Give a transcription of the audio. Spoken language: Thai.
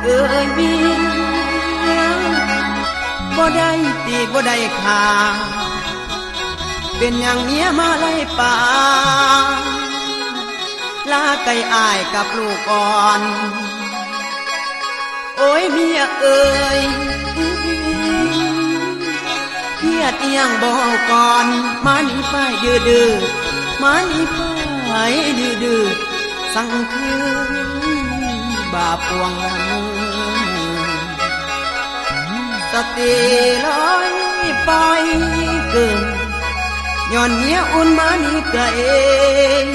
เอ่ยเมียบ่ได้ตีบ่ได้ขาเป็นอย่างเมียมาไล่ป่าลาไก่อายกับลูกอ่อนโอ้ยเมียเอ่ยเพียดเอียงบอกก่อนมานี่ไปดื้อมานี่ไปดื้อสั่งคืนบาปวงละมือสติลอยปล่อยเกินย้อนเมียอุ่นมานี่ก็เอง